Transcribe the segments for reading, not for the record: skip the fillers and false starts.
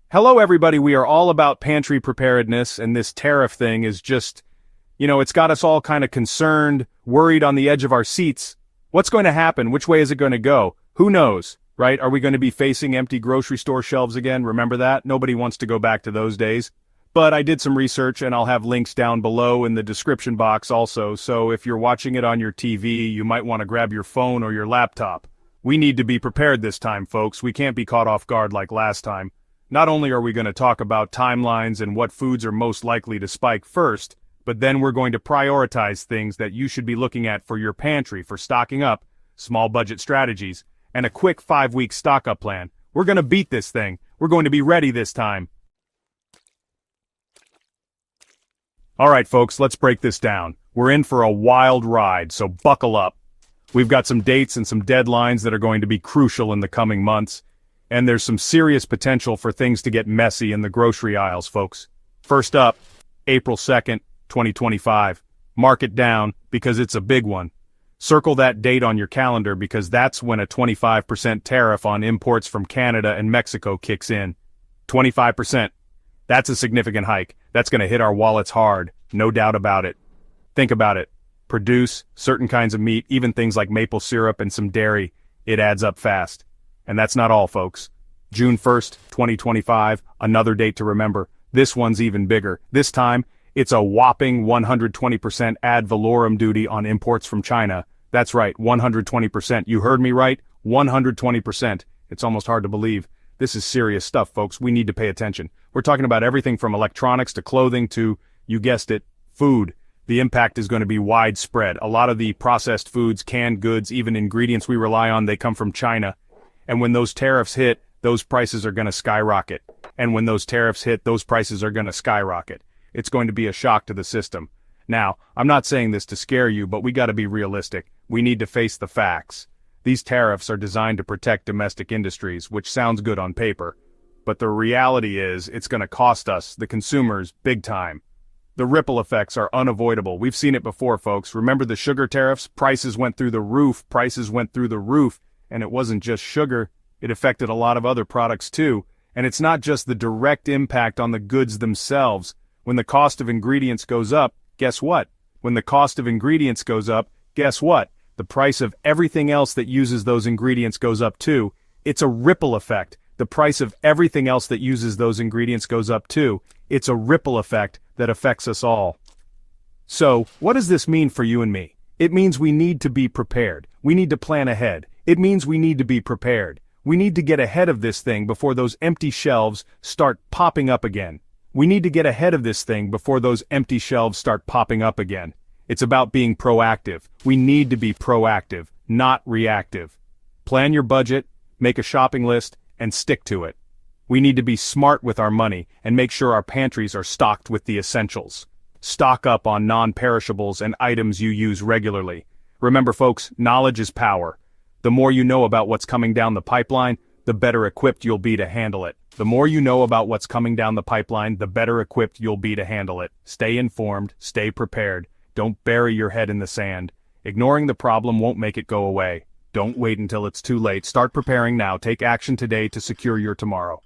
Hello everybody, we are all about pantry preparedness, and this tariff thing is just, it's got us all kind of concerned, worried on the edge of our seats. What's going to happen? Which way is it going to go? Who knows, right? Are we going to be facing empty grocery store shelves again? Remember that? Nobody wants to go back to those days. But I did some research and I'll have links down below in the description box also, so if you're watching it on your TV, you might want to grab your phone or your laptop. We need to be prepared this time, folks. We can't be caught off guard like last time. Not only are we going to talk about timelines and what foods are most likely to spike first, but then we're going to prioritize things that you should be looking at for your pantry for stocking up, small budget strategies, and a quick 5-week stock up plan. We're going to beat this thing. We're going to be ready this time. Alright folks, let's break this down. We're in for a wild ride, so buckle up. We've got some dates and some deadlines that are going to be crucial in the coming months. And there's some serious potential for things to get messy in the grocery aisles, folks. First up, April 2nd, 2025. Mark it down, because it's a big one. Circle that date on your calendar because that's when a 25% tariff on imports from Canada and Mexico kicks in. 25%. That's a significant hike. That's going to hit our wallets hard, no doubt about it. Think about it. Produce certain kinds of meat, even things like maple syrup and some dairy. It adds up fast. And that's not all, folks. June 1st, 2025, another date to remember. This one's even bigger. This time, it's a whopping 120% ad valorem duty on imports from China. That's right, 120%. You heard me right? 120%. It's almost hard to believe. This is serious stuff, folks. We need to pay attention. We're talking about everything from electronics to clothing to, you guessed it, food. The impact is going to be widespread. A lot of the processed foods, canned goods, even ingredients we rely on, they come from China. And when those tariffs hit, those prices are going to skyrocket. And when those tariffs hit, those prices are going to skyrocket. It's going to be a shock to the system. Now, I'm not saying this to scare you, but we got to be realistic. We need to face the facts. These tariffs are designed to protect domestic industries, which sounds good on paper. But the reality is, it's going to cost us, the consumers, big time. The ripple effects are unavoidable. We've seen it before, folks. Remember the sugar tariffs? Prices went through the roof. And it wasn't just sugar, it affected a lot of other products too. And it's not just the direct impact on the goods themselves. When the cost of ingredients goes up, guess what? The price of everything else that uses those ingredients goes up too. It's a ripple effect. The price of everything else that uses those ingredients goes up too. It's a ripple effect that affects us all. So, what does this mean for you and me? It means we need to be prepared. We need to plan ahead. It means we need to be prepared. We need to get ahead of this thing before those empty shelves start popping up again. It's about being proactive. We need to be proactive, not reactive. Plan your budget, make a shopping list, and stick to it. We need to be smart with our money and make sure our pantries are stocked with the essentials. Stock up on non-perishables and items you use regularly. Remember folks, knowledge is power. The more you know about what's coming down the pipeline, the better equipped you'll be to handle it. Stay informed, stay prepared. Don't bury your head in the sand. Ignoring the problem won't make it go away. Don't wait until it's too late. Start preparing now. Take action today to secure your tomorrow.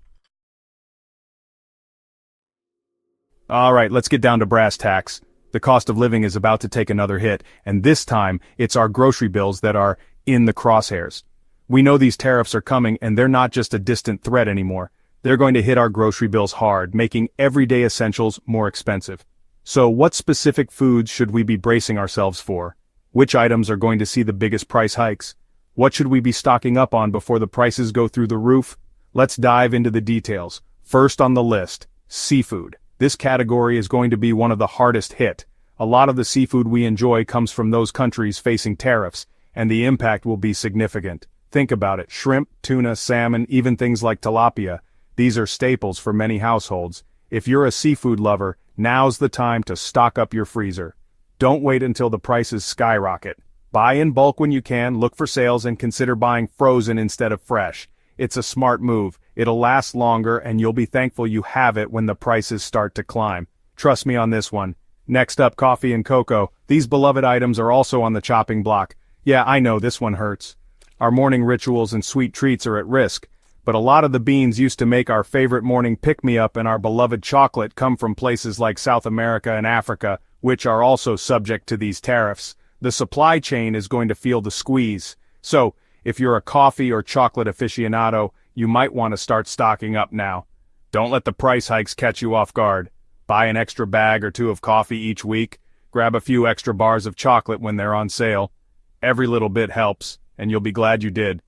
Alright, let's get down to brass tacks. The cost of living is about to take another hit, and this time, it's our grocery bills that are in the crosshairs. We know these tariffs are coming, and they're not just a distant threat anymore. They're going to hit our grocery bills hard, making everyday essentials more expensive. So what specific foods should we be bracing ourselves for? Which items are going to see the biggest price hikes? What should we be stocking up on before the prices go through the roof? Let's dive into the details. First on the list, seafood. This category is going to be one of the hardest hit. A lot of the seafood we enjoy comes from those countries facing tariffs, and the impact will be significant. Think about it, shrimp, tuna, salmon, even things like tilapia. These are staples for many households. If you're a seafood lover, now's the time to stock up your freezer. Don't wait until the prices skyrocket. Buy in bulk when you can, look for sales, and consider buying frozen instead of fresh. It's a smart move. It'll last longer, and you'll be thankful you have it when the prices start to climb. Trust me on this one. Next up, coffee and cocoa. These beloved items are also on the chopping block. Yeah, I know, this one hurts. Our morning rituals and sweet treats are at risk. but a lot of the beans used to make our favorite morning pick-me-up and our beloved chocolate come from places like South America and Africa, which are also subject to these tariffs. The supply chain is going to feel the squeeze. So, if you're a coffee or chocolate aficionado, you might want to start stocking up now. Don't let the price hikes catch you off guard. Buy an extra bag or two of coffee each week. Grab a few extra bars of chocolate when they're on sale. Every little bit helps, and you'll be glad you did.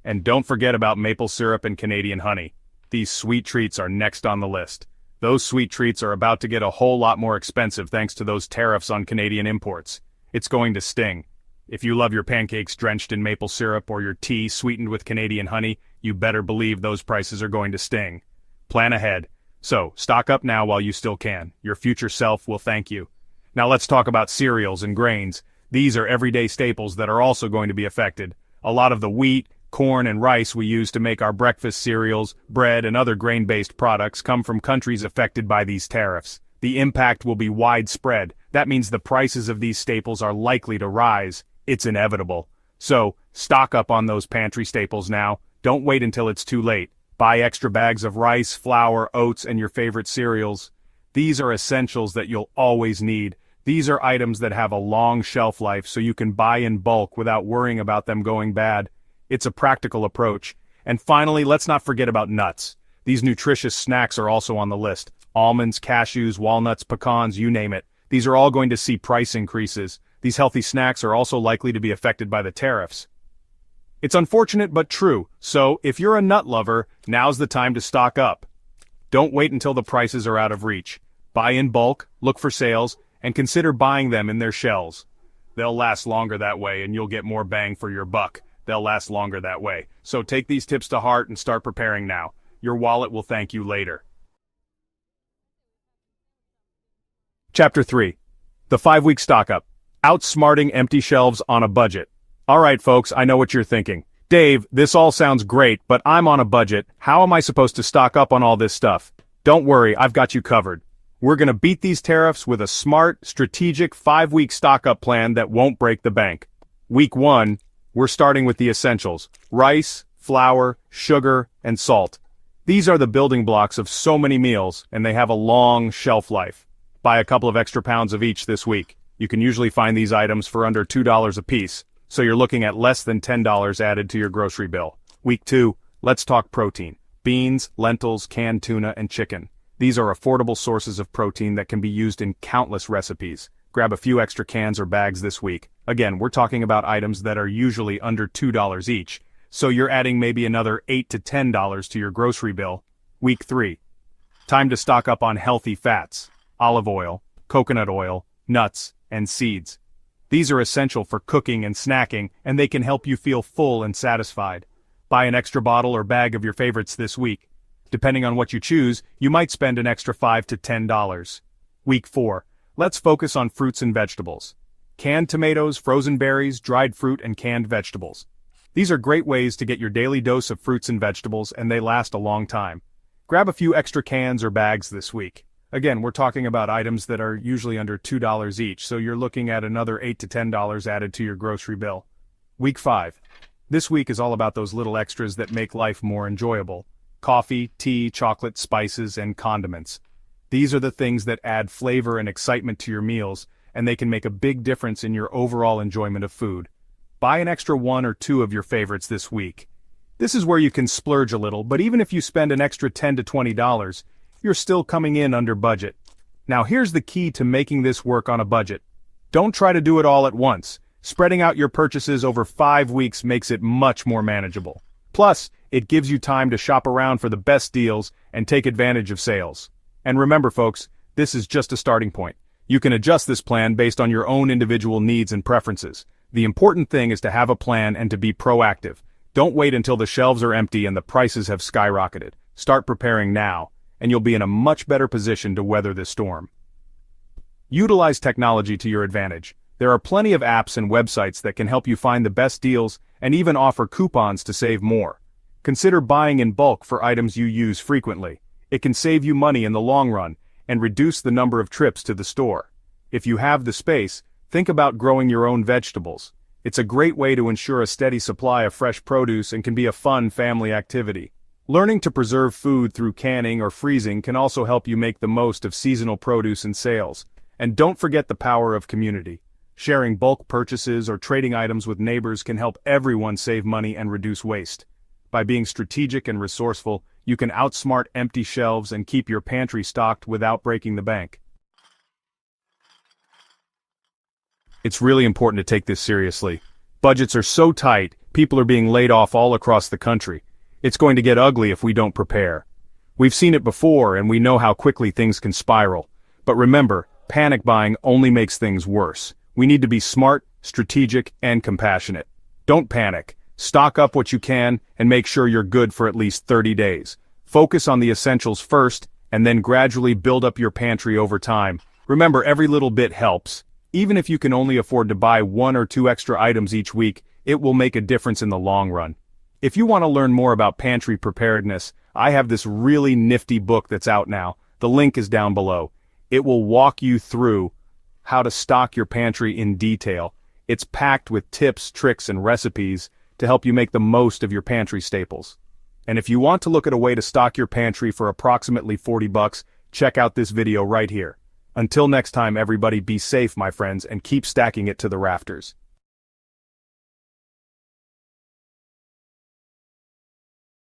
And don't forget about maple syrup and Canadian honey. These sweet treats are next on the list. Those sweet treats are about to get a whole lot more expensive thanks to those tariffs on Canadian imports. It's going to sting. If you love your pancakes drenched in maple syrup or your tea sweetened with Canadian honey, you better believe those prices are going to sting. Plan ahead. So, stock up now while you still can. Your future self will thank you. Now let's talk about cereals and grains. These are everyday staples that are also going to be affected. A lot of the wheat, corn, and rice we use to make our breakfast cereals, bread, and other grain-based products come from countries affected by these tariffs. The impact will be widespread. That means the prices of these staples are likely to rise. It's inevitable. So, stock up on those pantry staples now. Don't wait until it's too late. Buy extra bags of rice, flour, oats, and your favorite cereals. These are essentials that you'll always need. These are items that have a long shelf life so you can buy in bulk without worrying about them going bad. It's a practical approach. And finally, let's not forget about nuts. These nutritious snacks are also on the list. Almonds, cashews, walnuts, pecans, you name it. These are all going to see price increases. These healthy snacks are also likely to be affected by the tariffs. It's unfortunate but true, so if you're a nut lover, now's the time to stock up. Don't wait until the prices are out of reach. Buy in bulk, look for sales, and consider buying them in their shells. They'll last longer that way and you'll get more bang for your buck. They'll last longer that way. So take these tips to heart and start preparing now. Your wallet will thank you later. Chapter 3. The 5-week stock up. Outsmarting empty shelves on a budget. Alright folks, I know what you're thinking. Dave, this all sounds great, but I'm on a budget. How am I supposed to stock up on all this stuff? Don't worry, I've got you covered. We're gonna beat these tariffs with a smart, strategic 5-week stock up plan that won't break the bank. Week 1, we're starting with the essentials. Rice, flour, sugar, and salt. These are the building blocks of so many meals, and they have a long shelf life. Buy a couple of extra pounds of each this week. You can usually find these items for under $2 a piece, so you're looking at less than $10 added to your grocery bill. Week 2, let's talk protein. Beans, lentils, canned tuna, and chicken. These are affordable sources of protein that can be used in countless recipes. Grab a few extra cans or bags this week. Again, we're talking about items that are usually under $2 each, so you're adding maybe another $8 to $10 to your grocery bill. Week 3. Time to stock up on healthy fats. Olive oil, coconut oil, nuts, and seeds. These are essential for cooking and snacking, and they can help you feel full and satisfied. Buy an extra bottle or bag of your favorites this week. Depending on what you choose, you might spend an extra $5 to $10. Week 4. Let's focus on fruits and vegetables. Canned tomatoes, frozen berries, dried fruit, and canned vegetables. These are great ways to get your daily dose of fruits and vegetables, and they last a long time. Grab a few extra cans or bags this week. Again, we're talking about items that are usually under $2 each, so you're looking at another $8 to $10 added to your grocery bill. Week 5. This week is all about those little extras that make life more enjoyable. Coffee, tea, chocolate, spices, and condiments. These are the things that add flavor and excitement to your meals, and they can make a big difference in your overall enjoyment of food. Buy an extra 1 or 2 of your favorites this week. This is where you can splurge a little, but even if you spend an extra $10 to $20, you're still coming in under budget. Now here's the key to making this work on a budget. Don't try to do it all at once. Spreading out your purchases over 5 weeks makes it much more manageable. Plus, it gives you time to shop around for the best deals and take advantage of sales. And remember folks, this is just a starting point. You can adjust this plan based on your own individual needs and preferences. The important thing is to have a plan and to be proactive. Don't wait until the shelves are empty and the prices have skyrocketed. Start preparing now, and you'll be in a much better position to weather this storm. Utilize technology to your advantage. There are plenty of apps and websites that can help you find the best deals and even offer coupons to save more. Consider buying in bulk for items you use frequently. It can save you money in the long run and reduce the number of trips to the store. If you have the space, think about growing your own vegetables. It's a great way to ensure a steady supply of fresh produce and can be a fun family activity. Learning to preserve food through canning or freezing can also help you make the most of seasonal produce and sales. And don't forget the power of community. Sharing bulk purchases or trading items with neighbors can help everyone save money and reduce waste. By being strategic and resourceful, you can outsmart empty shelves and keep your pantry stocked without breaking the bank. It's really important to take this seriously. Budgets are so tight, people are being laid off all across the country. It's going to get ugly if we don't prepare. We've seen it before and we know how quickly things can spiral. But remember, panic buying only makes things worse. We need to be smart, strategic, and compassionate. Don't panic. Stock up what you can and make sure you're good for at least 30 days. Focus on the essentials first and then gradually build up your pantry over time. Remember, every little bit helps. Even if you can only afford to buy 1 or 2 extra items each week, it will make a difference in the long run. If you want to learn more about pantry preparedness, I have this really nifty book that's out now. The link is down below. It will walk you through how to stock your pantry in detail. It's packed with tips, tricks, and recipes to help you make the most of your pantry staples. And if you want to look at a way to stock your pantry for approximately $40, check out this video right here. Until next time, everybody, be safe, my friends, and keep stacking it to the rafters.